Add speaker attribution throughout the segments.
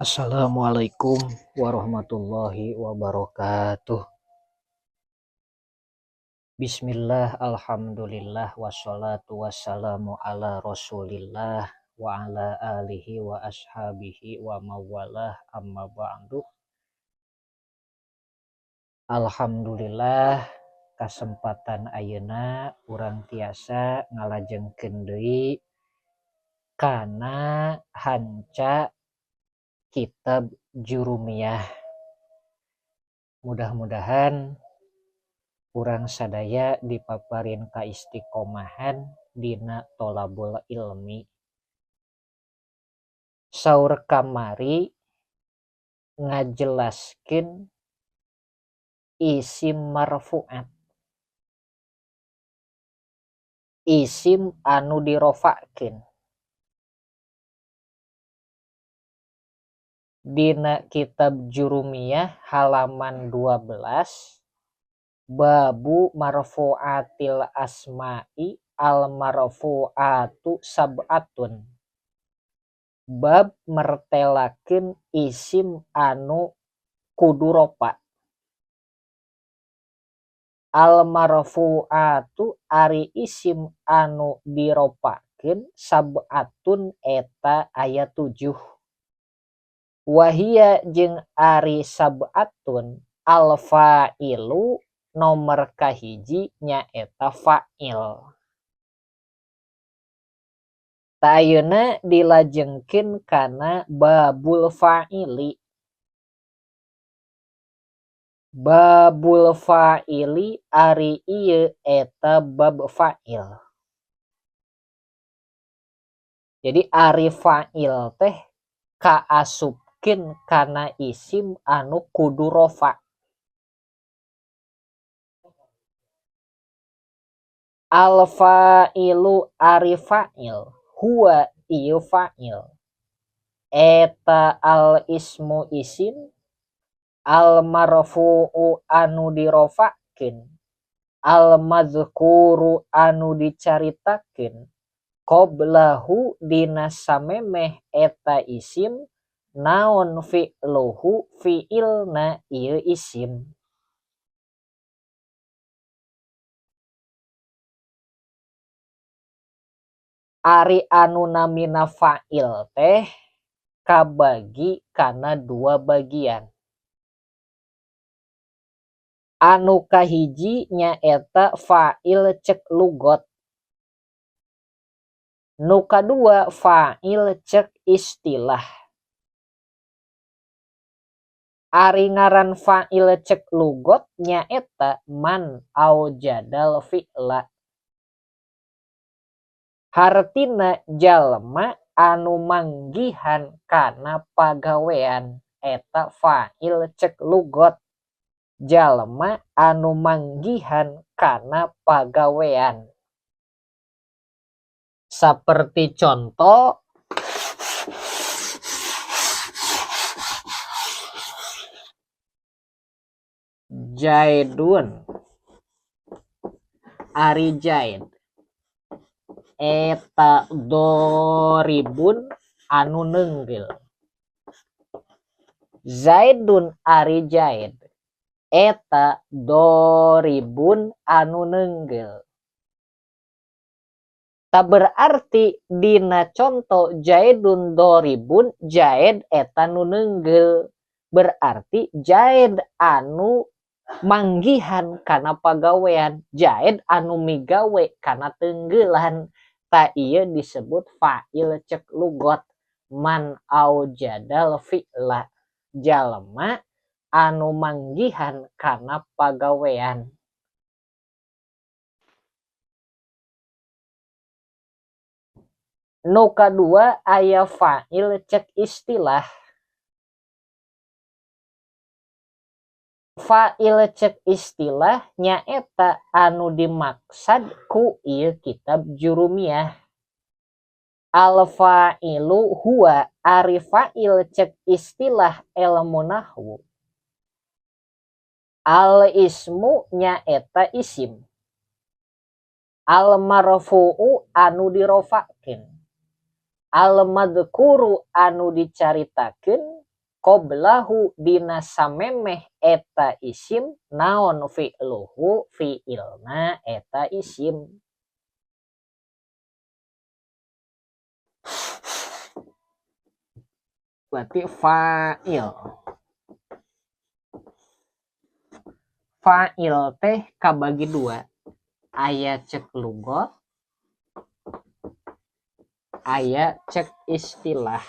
Speaker 1: Assalamualaikum warahmatullahi wabarakatuh. Bismillah, alhamdulillah, wassalatu wassalamu ala rasulillah wa ala alihi wa ashabihi wa mawalah amma ba'du. Alhamdulillah, kasempatan ayeuna urang tiasa ngalajengkeun deui kana hanca kitab Jurumiyah. Mudah-mudahan urang sadaya dipaparin kaistiqomahan dina tholabul ilmi. Saur kamari ngajelaskeun isim marfu'at, isim anu dirofa'keun. Dina kitab Jurumiyah halaman 12, babu marfu'atil asma'i al marfu'atu sab'atun. Bab mertelakeun isim anu kudu ropa. Al marfu'atu ari isim anu diropakeun sab'atun eta aya 7. Wahia jeung ari sab'atun al fa'ilu nomor kahiji nyaeta fa'il. Ta ayeuna dilajengkeun kana babul fa'ili. Babul fa'ili ari ieu eta bab fa'il. Jadi ari fa'il teh kaasupkeun kana isim anu kudu rofa. Al fa'ilu ari fa'il, huwa ieu fa'il. Eta al ismu isim, al marfu'u anu dirofa'keun, al madzkuru anu dicaritakeun, qoblahu dina samemeh eta isim, naon fi'luhu fi'ilna ieu isim. Ari anu namina fa'il teh kabagi kana 2 bagian. Anu kahiji nyaeta fa'il ceuk lugot. Nu kadua fa'il ceuk istilah. Ari ngaran fa'il ceuk lugot nyaeta man aujadal fi'la. Hartina jalma anu manggihan kana pagawean eta fa'il ceuk lugot. Jalma anu manggihan kana pagawean. Saperti contoh Jaidun, ari Jaid eta doribun anu neunggil. Zaidun ari Jaid eta doribun anu neunggil. Tak berarti dina contoh Jaidun doribun Jaid eta nu neunggil. Berarti Jaid anu manggihan kana pagawean, Jaid anu migawe kana teunggeulan. Ta ieu disebut fa'il ceuk lugot. Man aujadal fi'la. Jalma anu manggihan kana pagawean. Nu kadua aya fa'il ceuk istilah. Fa'il ceuk istilah nyaeta anu dimaksad ku ieu kitab Jurumiyah. Al fa'ilu huwa ari fa'il ceuk istilah ilmu nahwu. Al ismu nyaeta isim. Al marfu'u anu dirofa'keun. Al madzkuru anu dicaritakeun, qoblahu dina samemeh eta isim naon fi'luhu fi'ilna eta isim. Berarti fa'il. Fa'il teh kabagi dua. Aya cek lugot, aya cek istilah.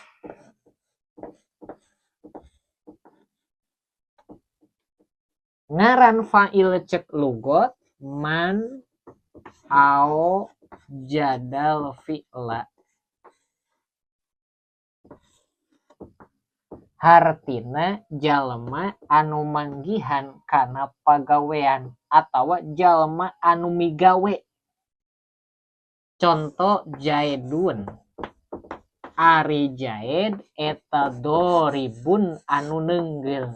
Speaker 1: Ngaran fa'il cek lugot man ao jadal fi'la. Hartina jalma anu manggihan kana pagawean atawa jalma anu migawe. Contoh jaidun. Ari jaid eta doribun anu nenggel.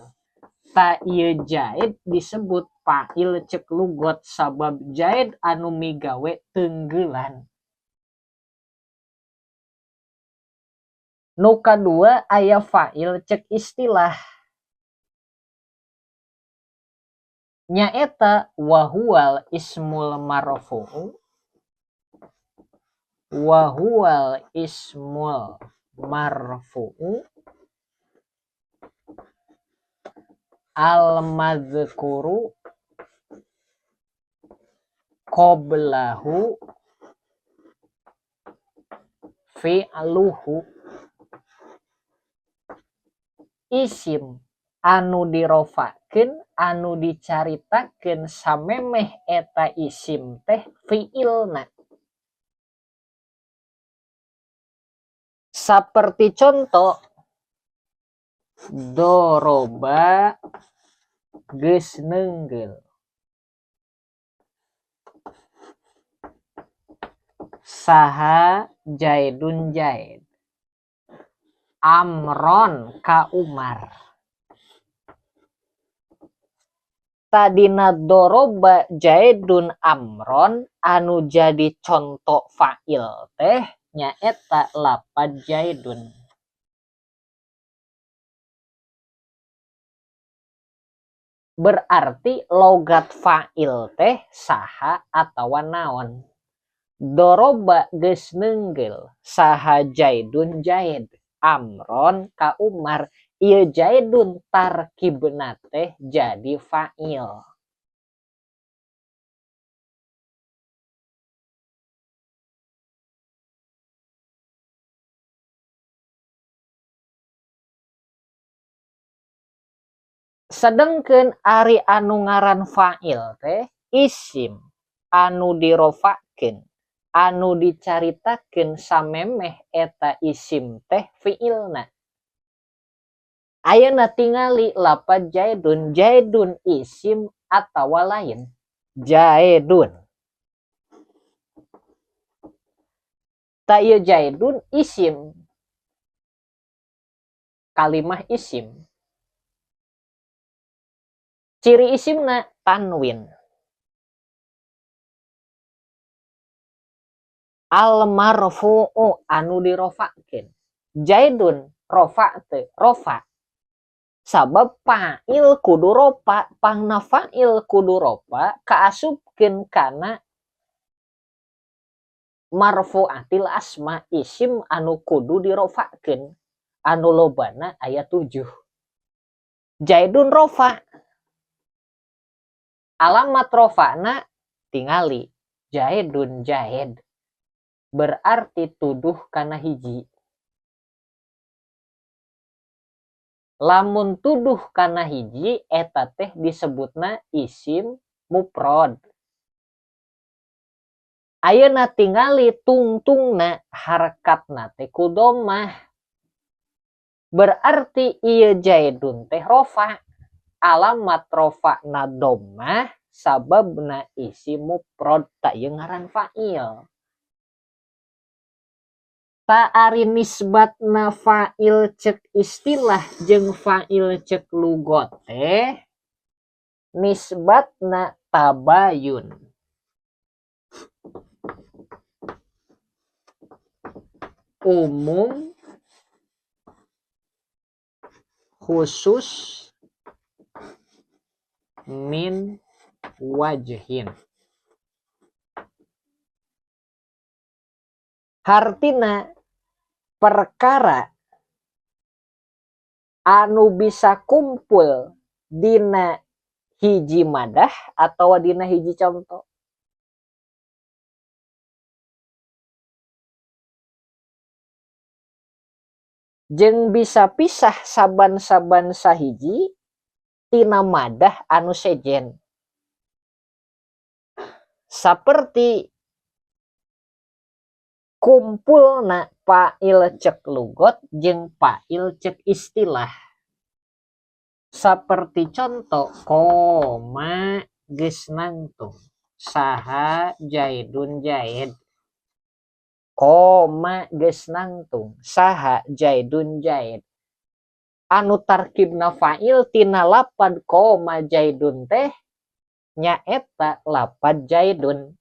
Speaker 1: Ta ieu jaid disebut fa'il cek lugot sabab jaid anu migawe tenggelan. Nu kadua aya fa'il cek istilah. Nyaeta wahuwal ismul marfu'u. Wahuwal ismul marfu'u al-madzkuru qoblahu fi'luhu. Isim anu dirofakeun anu dicaritakeun samemeh eta isim teh fi'ilna. Saperti contoh doroba geus nenggel. Saha jaidun jaid. Amron ka Umar. Tadina doroba jaidun amron anu jadi contoh fa'il teh nyaeta lapad jaidun. Berarti logat fa'il teh saha atawa naon. Doroba geus nenggel. Saha jaidun jaid. Amron ka Umar. Ieu jaidun tarkibna teh jadi fa'il. Sedengkeun ari anu ngaran fa'il teh isim anu dirofakeun anu dicaritakeun samemeh eta isim teh fi'ilna. Ayeuna tingali lapad jaidun. Jaidun isim atawa lain? Jaidun. Ta ieu jaidun isim. Kalimah isim. Ciri isimna tanwin. Al-marfu'u anu dirofakeun. Jaidun rofa teu rofa. Sabab fa'il kudu rofa, pangna fa'il kudu rofa kaasupkeun kana marfu'atil asma isim anu kudu dirofakeun. Anu lobana aya 7. Jaidun rofa. Alamat rofana tingali jaidun jaid. Berarti tuduh kana hiji. Lamun tuduh kana hiji eta teh disebutna isim mufrad. Ayeuna tingali tungtungna harakatna teh ku dhammah. Berarti ieu jaidun teh rofa. Alamat rofana dhammah sababna isim mufrad ta ieu ngaran fa'il. Ta ari nisbatna fa'il cek istilah jeung fa'il cek lugot teh nisbatna tabayun. Umum khusus min wajhin. Hartina perkara anu bisa kumpul dina hiji madah atau dina hiji contoh. Jeung bisa pisah saban-saban sahiji tina madah anu sejen. Saperti kumpulna fa'il cek lugot jeung fa'il cek istilah. Saperti contoh koma geus nangtung saha Jaidun Jaid. Koma geus nangtung saha Jaidun Jaid. Anu tarkibna fa'il tina lapad koma Jaidun teh nyaeta lapad Jaidun.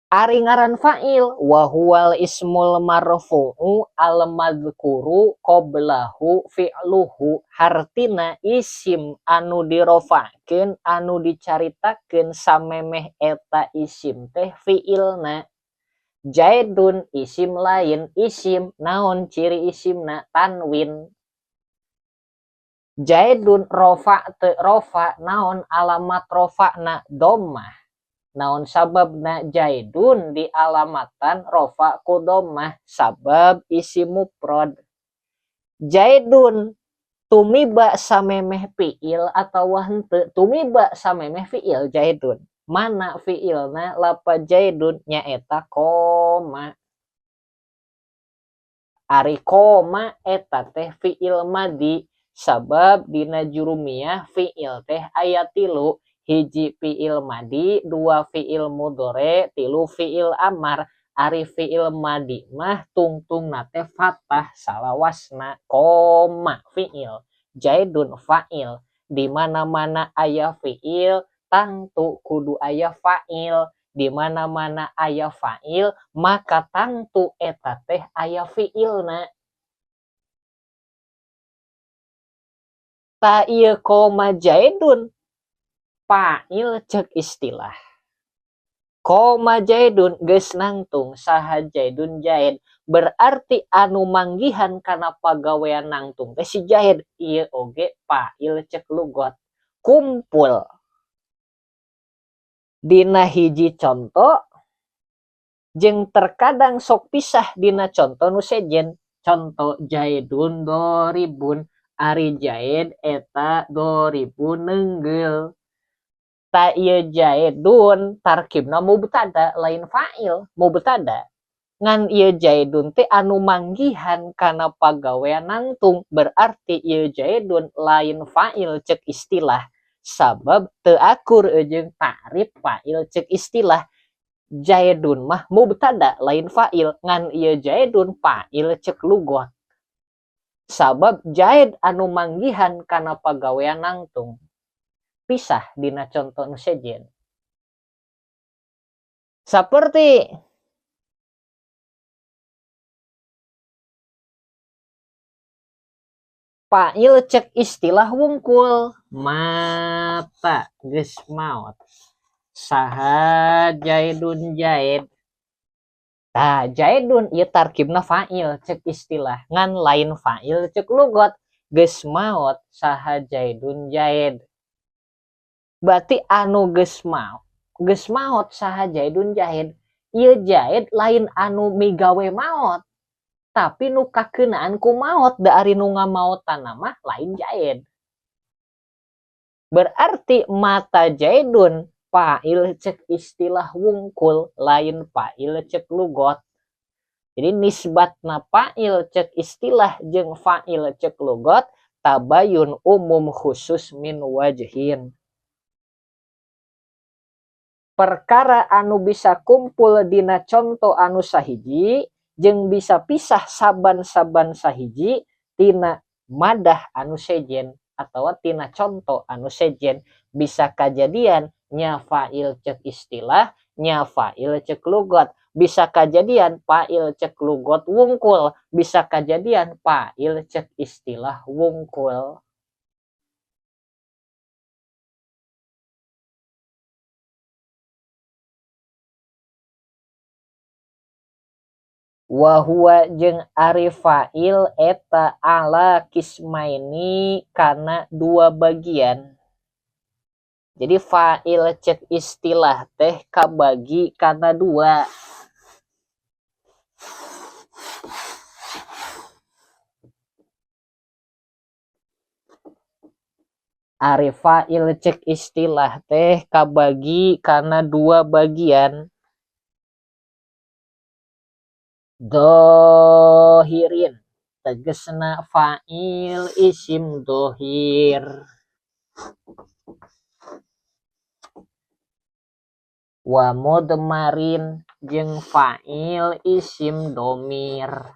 Speaker 1: Ari ngaran fa'il wa huwal ismul marfu'u al madzkuru qablahu fi'luhu. Hartina isim anu dirofa'keun anu dicaritakeun samemeh eta isim teh fi'ilna. Jaidun isim lain, isim naon ciri isimna tanwin. Jaidun rofa teu rofa naon alamat rofana dhammah. Naon sababna Jaidun dialamatan rofa ku dhammah sabab isim mufrad. Jaidun tumiba samemeh fiil atawa henteu tumiba samemeh fiil Jaidun. Mana fiilna lapad Jaidun nyaeta koma. Ari koma eta teh fiil madi sabab dina jurumiyah fiil teh aya 3. Hiji fiil madi, 2 fiil mudhore, 3 fiil amar. Ari fiil madi mah tungtungna teh fathah salawasna koma fiil. Jaidun fa'il. Di mana-mana aya fiil tangtu kudu aya fa'il. Di mana-mana aya fa'il maka tangtu eta teh aya fiilna. Ta ieu koma Jaidun fa'il cek istilah. Koma Jaidun geus nangtung saha Jaidun Jaid. Berarti anu manggihan kana pagawean nangtung teh si Jaid. Ieu oge fa'il cek lugot. Kumpul dina hiji contoh jeung terkadang sok pisah dina contoh nu sejen. Contoh Jaidun doribun. Ari Jaid eta doribun neunggel. Ta ieu Jaidun tarkibna mubtada lain fa'il mubtada. Ngan ieu Jaidun teh anu manggihan kana pagawean nangtung. Berarti ieu Jaidun lain fa'il cek istilah. Sabab teu akur jeung ta'rif fa'il cek istilah. Jaidun mah mubtada lain fa'il. Ngan ieu Jaidun fa'il cek lugot. Sabab Jaid anu manggihan kana pagawean nangtung. Pisah dina contoh nu sejen. Saperti fa'il cek istilah wungkul. Mata geus maot saha Jaidun Jaid. Tah Jaidun ieu tarkibna fa'il cek istilah. Ngan lain fa'il cek lugot. Geus maot saha Jaidun Jaid. Berarti anu geus maot saha Jaidun Jaid. Ieu Jaid lain anu migawe maot. Tapi nu kakeunaan ku maot da ari nu ngamaotanna mah lain Jaid. Berarti mata Jaidun fa'il cek istilah wungkul lain fa'il cek lugot. Jadi nisbatna fa'il cek istilah jeung fa'il cek lugot tabayun umum khusus min wajhin. Perkara anu bisa kumpul dina contoh anu sahiji jeung bisa pisah saban-saban sahiji tina madah anu sejen atawa tina contoh anu sejen bisa kajadian nya fa'il cek istilah, nya fa'il cek lugot. Bisa kejadian fa'il cek lugot wungkul, bisa kejadian fa'il cek istilah wungkul. Wahua jeung ari fa'il eta ala kismaini kana dua bagian. Jadi fa'il cek istilah teh kabagi kana dua. Ari fa'il cek istilah teh kabagi kana dua bagian. Dohirin tegesna fa'il isim dohir. Wa mudmarin jeung fa'il isim domir.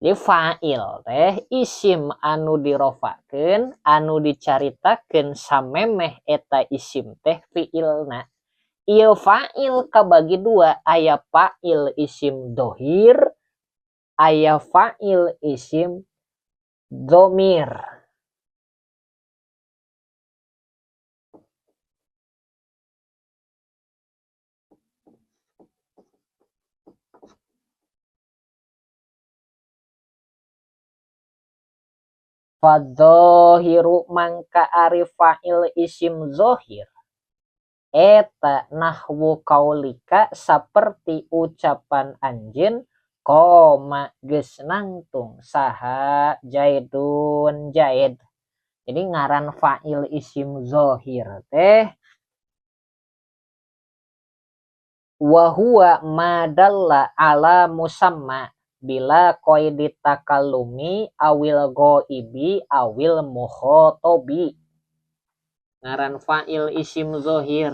Speaker 1: Di fa'il teh isim anu dirofakeun anu dicaritakeun samemeh eta isim teh fi'ilna. Ieu fa'il kabagi dua, aya fa'il isim dohir, aya fa'il isim domir. Fadzohiru mangka ari fa'il isim zohir eta nahwu kaulika saperti ucapan anjeun koma geus nangtung saha jaidun jaid. Jadi ngaran fa'il isim zohir teh wahua madalla ala musamma bila qaidi takallumi awil ghaibi awil mukhotobi. Ngaran fa'il isim zohir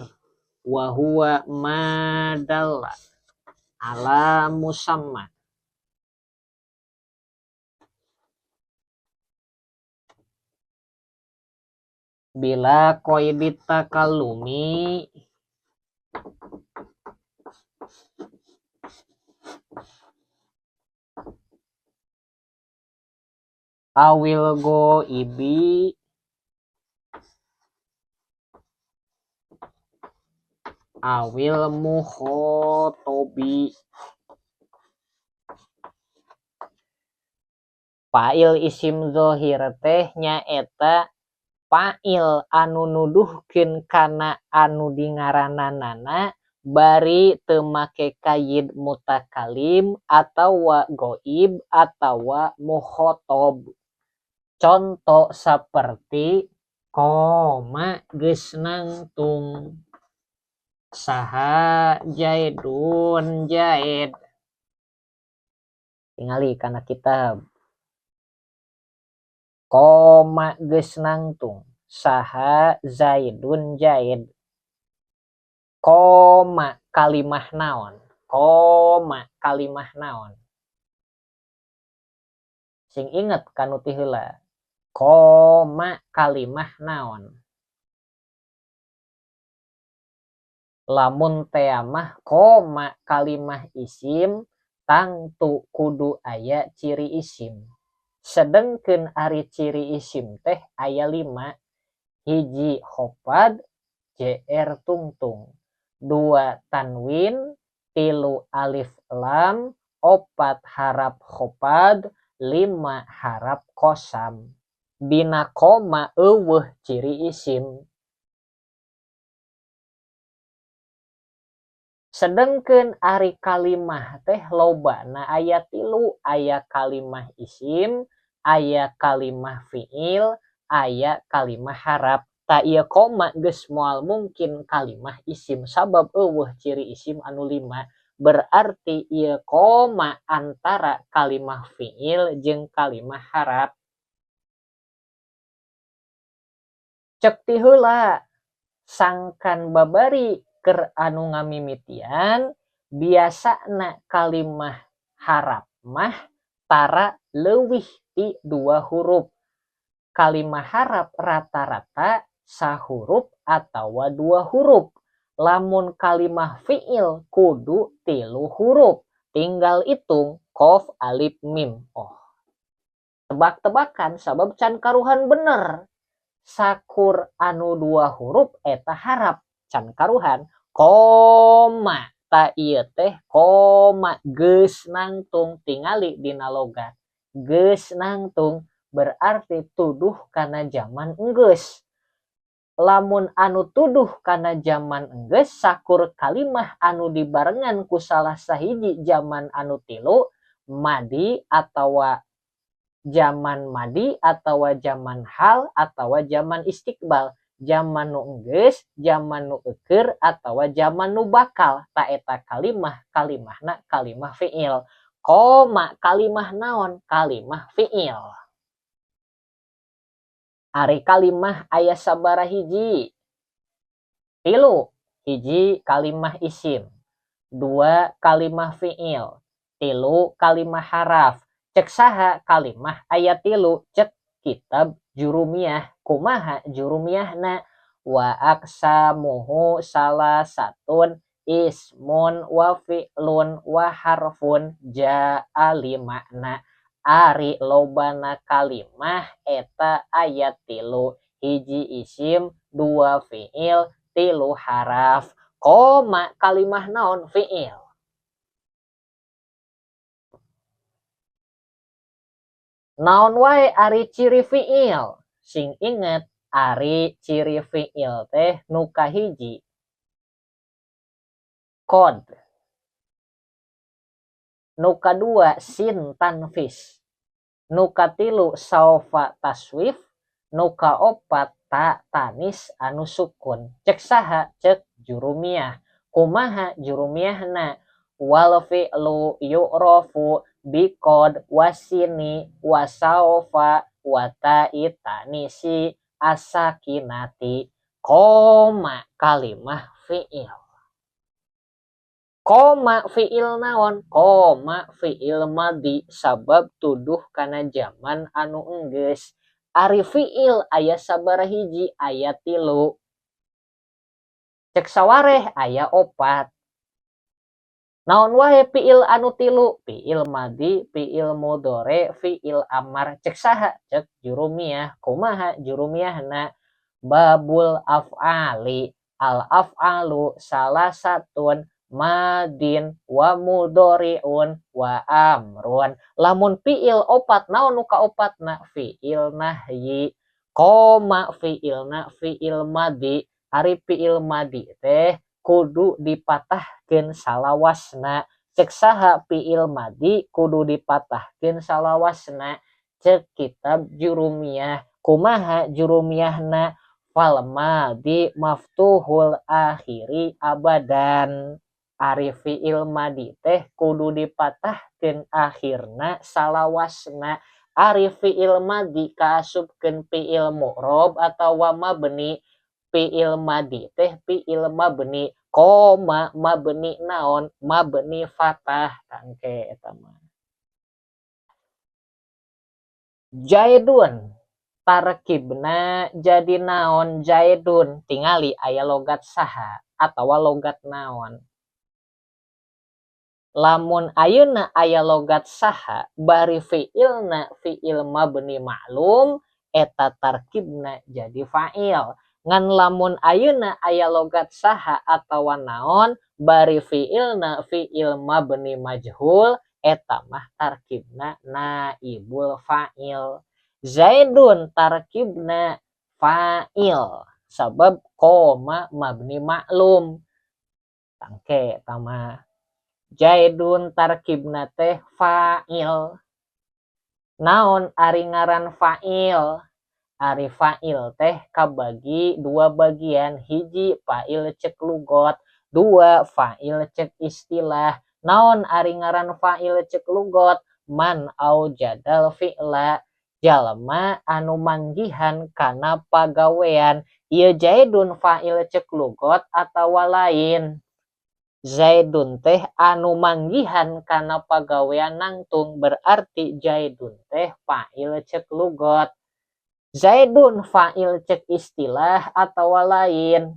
Speaker 1: wahua madalla ala musamma bila qaidi takallumi awil ghaibi awil mukhotobi. Fa'il isim zohir teh nyaeta fa'il anu nuduhkeun kana anu dingarananana bari teu make qaid mutakalim atawa ghaib atawa mukhotob. Conto saperti koma geus nangtung saha jaidun jaid. Tingali kana kitab. Koma geus nangtung saha zaidun jaid. Koma kalimah naon? Koma kalimah naon? Sing inget kanu ti heula. Koma kalimah naon? Lamun tea mah koma kalimah isim tangtu kudu aya ciri isim. Sedengkeun ari ciri isim teh aya 5. Hiji khofad jr tungtung, 2 tanwin, 3 alif lam, 4 harap khofad, 5 harap kosam. Dina koma eueuh ciri isim. Sedengkeun ari kalimah teh lobana aya 3, aya kalimah isim, aya kalimah fiil, aya kalimah harap. Ta ieu koma geus moal mungkin kalimah isim sabab eueuh ciri isim anu 5. Berarti ieu koma antara kalimah fiil jeung kalimah harap. Cek ti heula sangkan babari keur anu ngamimitian biasana kalimah harap mah tara leuwih ti 2 huruf. kalimah harap rata-rata sahuruf atawa 2 huruf. Lamun kalimah fiil kudu 3 huruf. Tinggal hitung qaf alif mim. Tebak-tebakan sabab can karuhan bener. Sakur anu 2 huruf eta harap can karuhan koma. Ta ieu teh koma geus nangtung tingali dina logat. Geus nangtung berarti tuduh kana zaman enggeus. Lamun anu tuduh kana zaman enggeus sakur kalimah anu dibarengan ku salah sahiji zaman anu tilu madi atawa zaman madi atawa zaman hal atawa zaman istiqbal. Zaman nu enggeus, zaman nu eukeur atawa zaman nu bakal. Ta eta kalimahna kalimah fiil. Koma kalimah naon? Kalimah fiil. Ari kalimah aya sabaraha hiji? 3. Hiji kalimah isim, 2 kalimah fiil, 3 kalimah haraf. Cek saha kalimah aya 3? Cek kitab jurumiyah. Kumaha jurumiyahna? Wa aqsamuhu salasatun ismun wa fi'lun wa harfun ja'a li makna. Ari lobana kalimah eta aya 3. Hiji isim, 2 fiil, 3 haraf. Koma kalimah naon? Fiil. Naon wae ari ciri fiil? Sing inget ari ciri fiil teh nu kahiji qad, nu kadua sin tanfis, nu katilu saufa taswif, nu kaopat ta tanis anu sukun. Cek saha? Cek jurumiyah. Kumaha jurumiyahna? Wal fi'lu yu'rafu biqad wasini wasaufa watai tanisi asakinati. Koma kalimah fi'il. Koma fi'il naon? Koma fi'il madi sabab tuduh kana zaman anu enggeus. Ari fi'il aya sabaraha hiji? Aya 3. Cek sawareh aya 4. Naon wae fi'il anu 3? Fi'il madi, fi'il mudhari, fi'il amar. Cek saha? Cek jurumiyah. Kumaha jurumiyahna? Babul af'ali. Al af'alu salasatun madin wa mudhari'un wa amrun. Lamun fi'il 4 naon nu kaopatna? Fi'il nahyi. Koma fi'ilna fi'il madi. Ari fi'il madi teh kudu dipatahkeun salawasna. Cek saha fi'il madi kudu dipatahkeun salawasna? Cek kitab jurumiyah. Kumaha jurumiyahna? Fal madi maftuhul akhiri abadan. Ari fi'il madi teh kudu dipatahkeun akhirna salawasna. Ari fi'il madi kaasupkeun fi'il mu'rob atawa mabni. Fi'il madi teh fi'il mabni. Koma mabni naon? Mabni fatah. Tangke eta mah. Jaidun tarkibna jadi naon? Jaidun. Tingali aya logat saha atawa logat naon. Lamun ayeuna aya logat saha bari fi'ilna fi'il mabni ma'lum eta tarkibna jadi fa'il. Ngan lamun ayeuna aya logat saha atawa naon bari fi'ilna fi'il mabni majhul eta mah tarkibna naibul fa'il. Zaidun tarkibna fa'il sabab koma mabni ma'lum. Tangke eta mah. Jaidun tarkibna teh fa'il. Naon ari ngaran fa'il? Ari fa'il teh kabagi 2 bagian. Hiji fa'il cek lugot, 2 fa'il cek istilah. Naon ari ngaran fa'il cek lugot? Man aujadal fi'la. Jalma anu manggihan kana pagawean. Ieu jaidun fa'il cek lugot atawa lain? Zaidun teh anu manggihan kana pagawean nangtung berarti jaidun teh fa'il cek lugot. Zaidun fa'il cek istilah atau lain.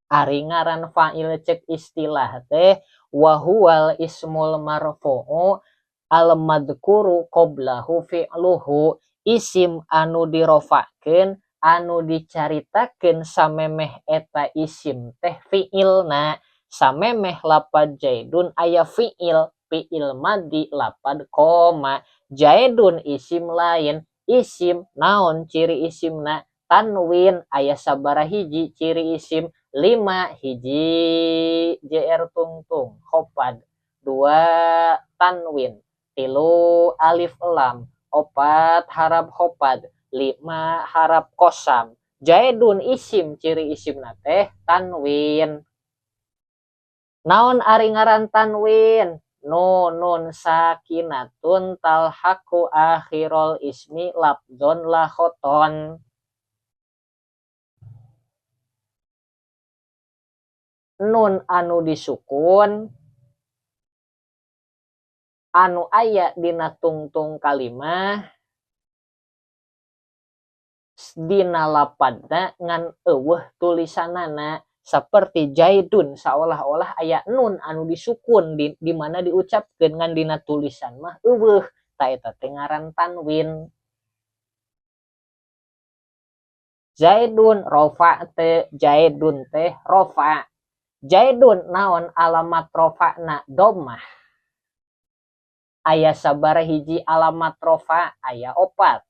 Speaker 1: Ari ngaran fa'il cek istilah teh wahuwal ismul marfu'u al madkuru qoblahu fi'luhu, isim anu dirofakeun anu dicaritakeun samemeh eta isim teh fi'ilna. Samemeh lapad jaidun aya fi'il madi lapad koma. Jaidun isim lain, isim naon ciri isimna? Tanwin. Aya sabaraha hiji ciri isim? 5 hiji JR tungtung khofad, 2 tanwin, 3 alif lam, 4 harap khofad, 5 harap kosam. Jaidun isim ciri isimna teh tanwin. Naon ari ngaran tanwin? Nunun sakinatun talhaku akhirul ismi lafdzon lahoton. Nun anu disukun anu aya dina tungtung kalimah dina lapadna ngan eueuh tulisanana saperti jaidun, seolah-olah aya nun anu disukun di mana diucapkeun ngan dina tulisan mah eueuh, ta eta teh ngaran tanwin. Zaidun rofa teh, jaidun teh rofa. Jaidun naon alamat rofana? Dhammah. Aya sabaraha hiji alamat rofa? Aya 4.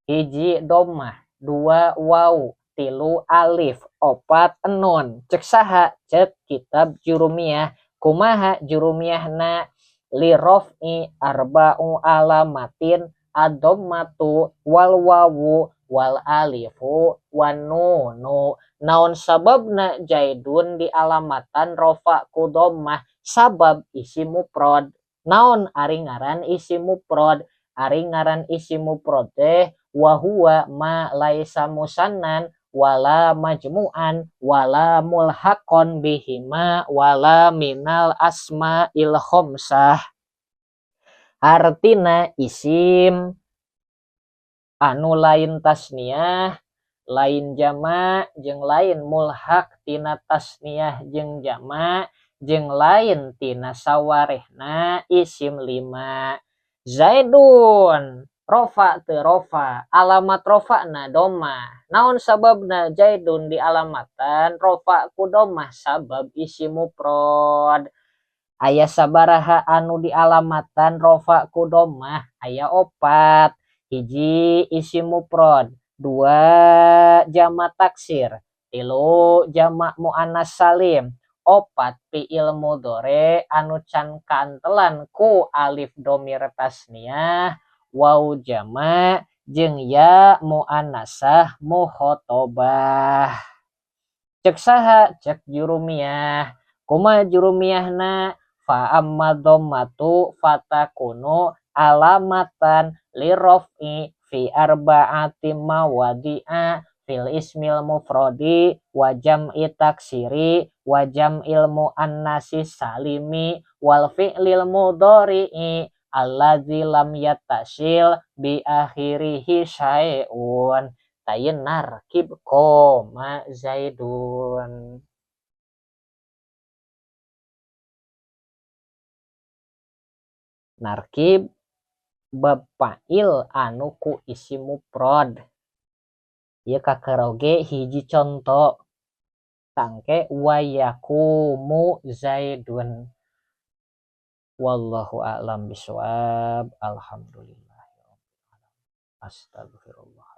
Speaker 1: Hiji dhammah, 2 waw, 3 alif, 4 nun. Cek saha? Cek kitab Jurumiyah. Kumaha jurumiyahna? Li raf'i arba'u alamatin ad-dhammatu wal wawu wal alifu wan nunu. Naon sababna jaidun di alamatan rofa ku dhammah? Sabab isim mufrad. Naon ari ngaran isim mufrad? Ari ngaran isim mufrad teh wa huwa ma laisa musannan wala majmu'an wala mulhaqon bihima wala minal asma'il khamsah. Artina isim anu lain tasniyah, lain jama' jeung lain mulhaq tina tasniyah jeung jama' jeung lain tina sawarehna isim 5. Zaidun rofa teu rofa, alamat rofana dhammah. Naon sababna jaidun di alamatan rofa ku dhammah? Sabab isim mufrad. Aya sabaraha anu di alamatan rofa ku dhammah? Aya 4. Hiji isim mufrad, 2 jamak taksir, 3 jamak muannas salim, 4 fiil mudhari anu can kaantelan ku alif dhamir tasniyah, waw jamak jeung ya muannasah mukhatabah. Cek saha? Cek jurumiyah. Kumaha jurumiyahna? Fa amma dhammatu fatakunu alamatan liraf'i fi arba'ati mawadi'a fil ismil mufradi wa jam'i taksiri wa jam'il muannasi salimi wal fi'lil mudhari'i alladzi lam yattasil bi akhirihi syai'un. Tayeun narkib koma zaidun. Narkib bab fa'il anu ku isim mufrad. Ieu kakeroge hiji conto. Tangke wa yaqumu zaidun. Wallahu a'lam bishawab. Alhamdulillah. Astagfirullah.